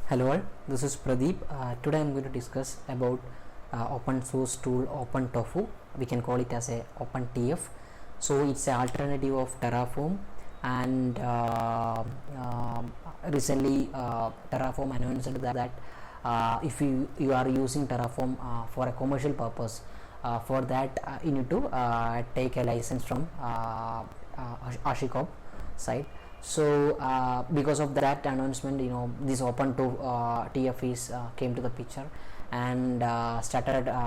Hello all, this is Pradeep. Today I am going to discuss about open source tool OpenTofu. We can call it as a OpenTF. So it's an alternative of Terraform, and recently Terraform announced that if you are using Terraform for a commercial purpose, for that you need to take a license from AshiqPradeep site. So because of that announcement, this OpenTofu is came to the picture, and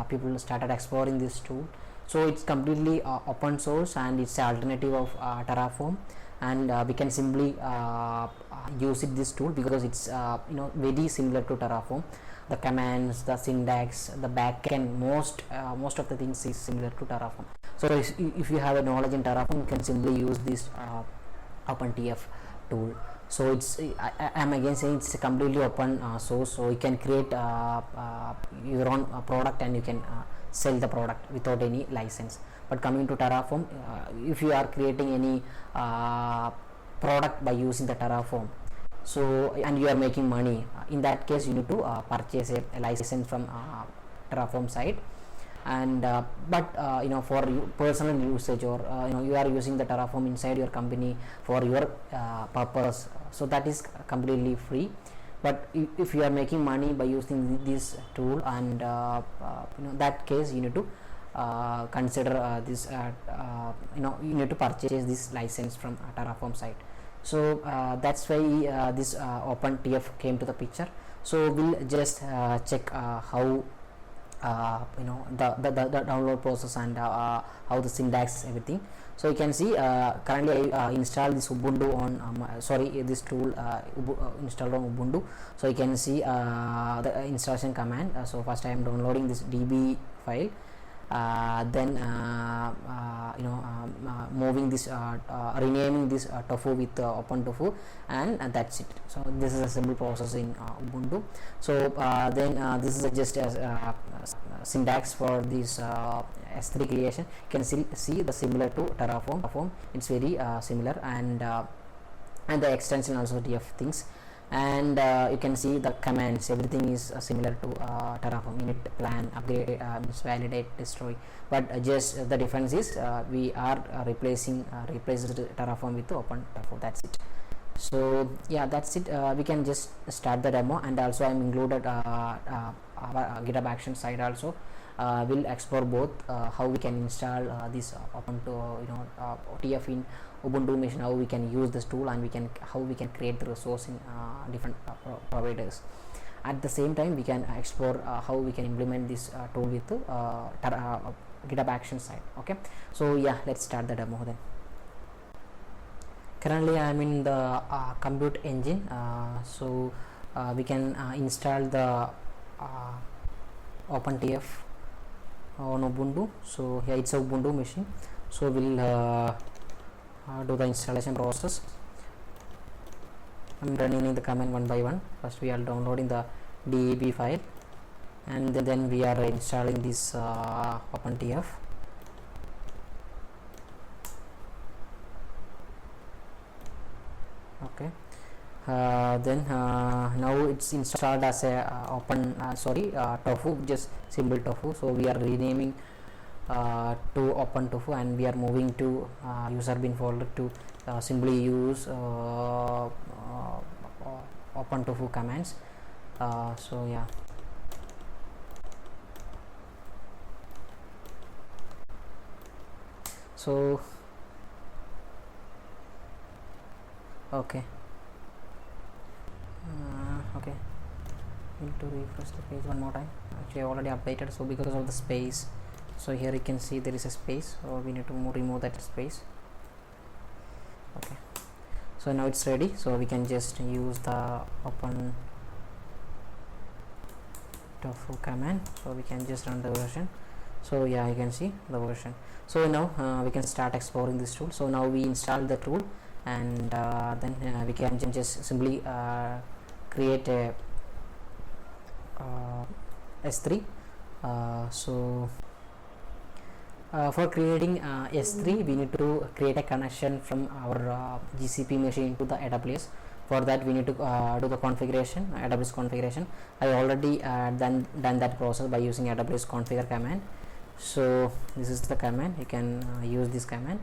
people started exploring this tool. So it's completely open source, and it's an alternative of Terraform, and we can simply use this tool because it's very similar to Terraform. The commands, the syntax, the backend, most of the things is similar to Terraform. So if you have a knowledge in Terraform, you can simply use this OpenTF tool. So it's I am again saying it's a completely open source, so you can create your own product, and you can sell the product without any license. But coming to Terraform, if you are creating any product by using the Terraform, so and you are making money, in that case you need to purchase a license from Terraform site. And but for personal usage, or you are using the Terraform inside your company for your purpose, so that is completely free. But if you are making money by using this tool, and that case you need to consider this you need to purchase this license from Terraform site. So that's why this OpenTF came to the picture. So we'll just check how the download process, and how the syntax, everything. So you can see currently I installed this Ubuntu on this tool installed on Ubuntu. So you can see the installation command. So first I am downloading this db file, then moving this renaming this tofu with OpenTofu, and that's it. So this is a simple process in Ubuntu. So then this is just a syntax for this S3 creation. You can see the similar to Terraform. It's very similar, and the extension also DF things. And you can see the commands, everything is similar to Terraform: init, plan, upgrade, validate, destroy. But just the difference is we are replaced Terraform with OpenTofu. That's it. So yeah, that's it. We can just start the demo, and also I'm included our GitHub Actions site also. We'll explore both how we can install this OpenTF in Ubuntu machine, how we can use this tool, and how we can create the resource in different providers. At the same time, we can explore how we can implement this tool with GitHub Actions site. Okay, so yeah, let's start the demo then. Currently I am in the compute engine, so we can install the OpenTF on Ubuntu. So here it's a Ubuntu machine, so we'll do the installation process. I'm running the command one by one. First we are downloading the deb file, and then we are installing this OpenTF. Okay, then now it's installed as a tofu, just simple tofu. So we are renaming to OpenTofu, and we are moving to user bin folder to simply use OpenTofu commands. So yeah, so okay, okay, need to refresh the page one more time. Actually I already updated, so because of the space, so here you can see there is a space, so we need to remove that space. Okay, so now it's ready, so we can just use the OpenTofu command. So we can just run the version. So yeah, you can see the version. So now we can start exploring this tool. So now we install the tool, and then we can just simply create a S3. So for creating S3, we need to create a connection from our GCP machine to the AWS. For that we need to do the configuration, AWS configuration. I already done that process by using AWS configure command. So this is the command, you can use this command.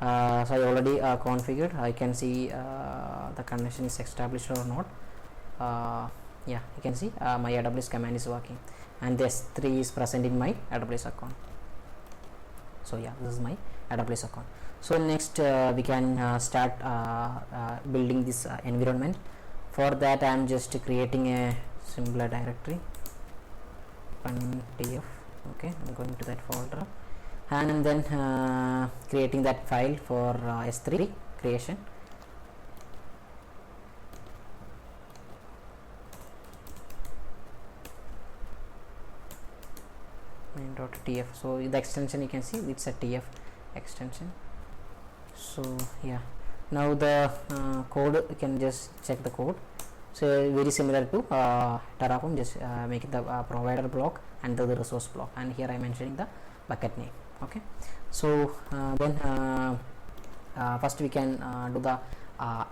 So I already configured. I can see the connection is established or not. Yeah, you can see my AWS command is working, and this S3 is present in my AWS account. So yeah, this is my AWS account. So next we can start building this environment. For that I am just creating a similar directory, OpenTofu. Okay, I'm going to that folder, and then creating that file for S3 creation. .tf. So the extension you can see, it's a tf extension. So yeah, now the code, you can just check the code. So very similar to Terraform, just make it the provider block and the resource block, and here I am mentioning the bucket name. Okay, so then first we can do the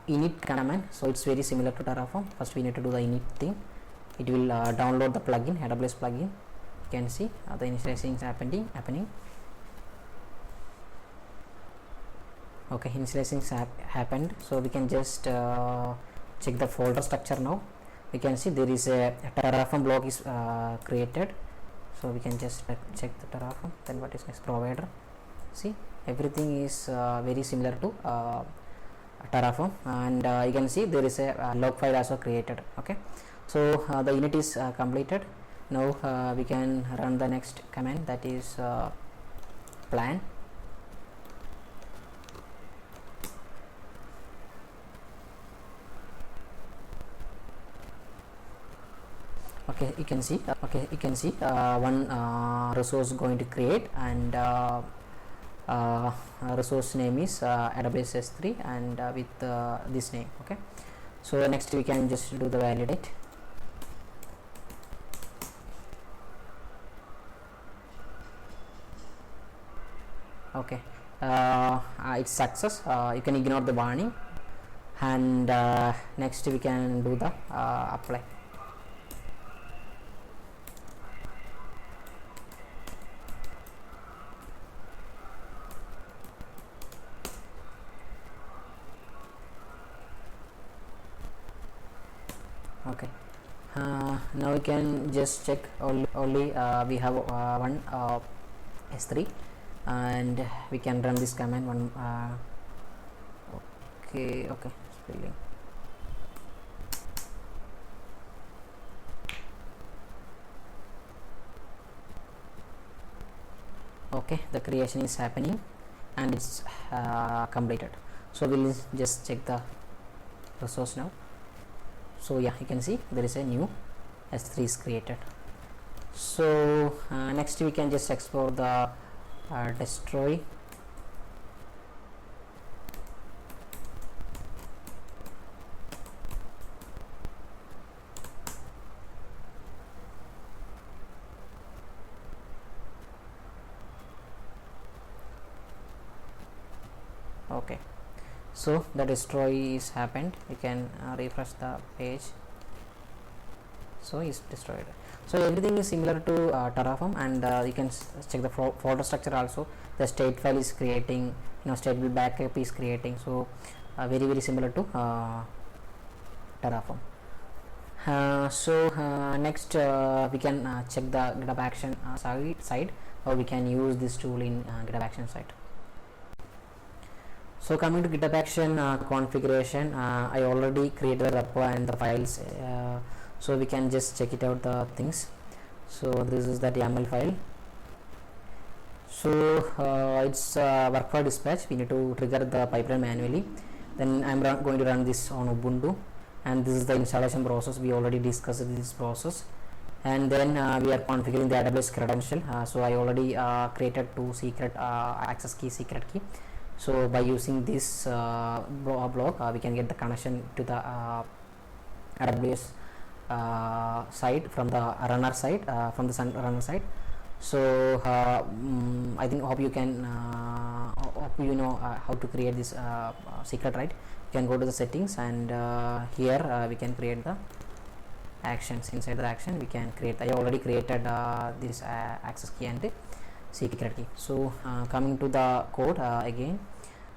init command. So it's very similar to Terraform. First we need to do the init thing. It will download the plugin, AWS plugin. You can see the initializing is happening. Okay, initializing happened. So we can just check the folder structure now. We can see there is a Terraform block is created. So we can just check the Terraform. Then what is next? Provider. See, everything is very similar to Terraform, and you can see there is a log file also created. Okay, so the init is completed. Now we can run the next command, that is plan. Okay, you can see one resource going to create, and resource name is AWS S3, and with this name. Okay, so next we can just do the validate. Okay, it's success. You can ignore the warning, and next we can do the apply. Okay, now we can just check only we have one S3, and we can run this command one. Okay, spelling. Okay, the creation is happening and it's completed. So we'll just check the resource now. So yeah, you can see there is a new S3 is created. So next we can just explore the destroy. Okay, so the destroy is happened. You can refresh the page. So it's destroyed. So everything is similar to Terraform, and you can check the folder structure also. The state file is creating, stateful backup is creating. So very similar to Terraform. So next we can check the GitHub Action side, or we can use this tool in GitHub Action site. So coming to GitHub Action configuration, I already created the repo and the files, so we can just check it out the things. So this is the YAML file. So it's workflow dispatch. We need to trigger the pipeline manually. Then I'm going to run this on Ubuntu, and this is the installation process. We already discussed this process, and then we are configuring the AWS credential. So I already created two secret access key, secret key. So by using this block, we can get the connection to the AWS side from the runner side, runner side. So I think hope you can hope you know how to create this secret, right? can go to the settings, and here we can create the actions. Inside the action we can create, I already created this access key and secret key. So coming to the code again,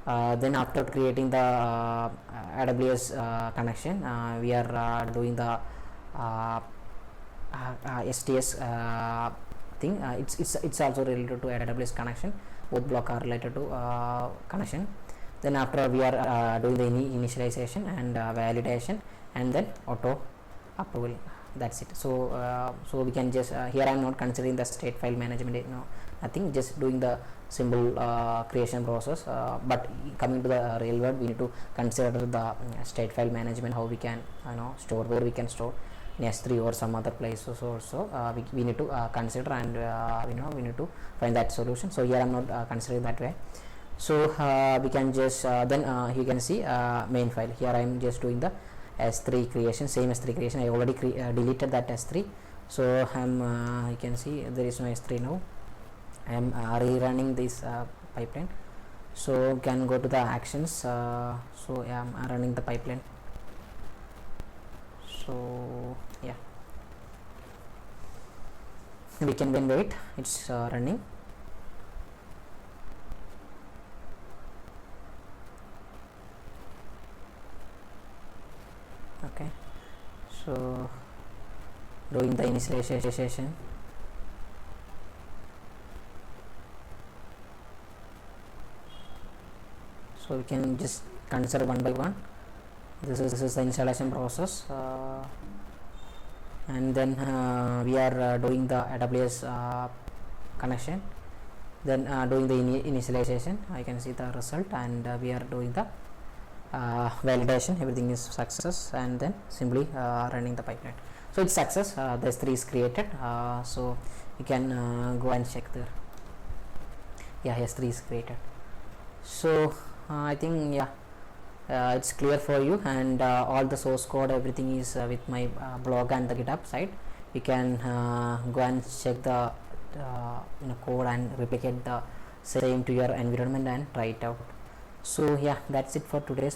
then after creating the AWS connection, we are doing the STS thing. It's also related to AWS connection. Both block are related to connection. Then after we are doing the initialization and validation, and then auto approval. That's it. So so we can just here I am not considering the state file management, no, nothing, just doing the simple creation process, but coming to the real world, we need to consider the state file management, how we can store, where we can store in S3 or some other places also. We need to consider, and we need to find that solution. So here I am not considering that way. So we can just then you can see main file. Here I am just doing the S3 creation, same S3 creation. I already deleted that S3. So I am you can see there is no S3 now. I am rerunning this pipeline. So can go to the actions. So I am running the pipeline. So yeah, we can then wait. It's running. Okay, so doing the initialization. So we can just consider one by one. This is the installation process, and then we are doing the AWS connection, then doing the initialization. I can see the result, and we are doing the validation. Everything is success, and then simply running the pipeline. So it's success. The S3 is created. So you can go and check there. Yeah, S3 is created. So I think it's clear for you, and all the source code, everything is with my blog and the GitHub site. You can go and check the code and replicate the same to your environment and try it out. So yeah, that's it for today's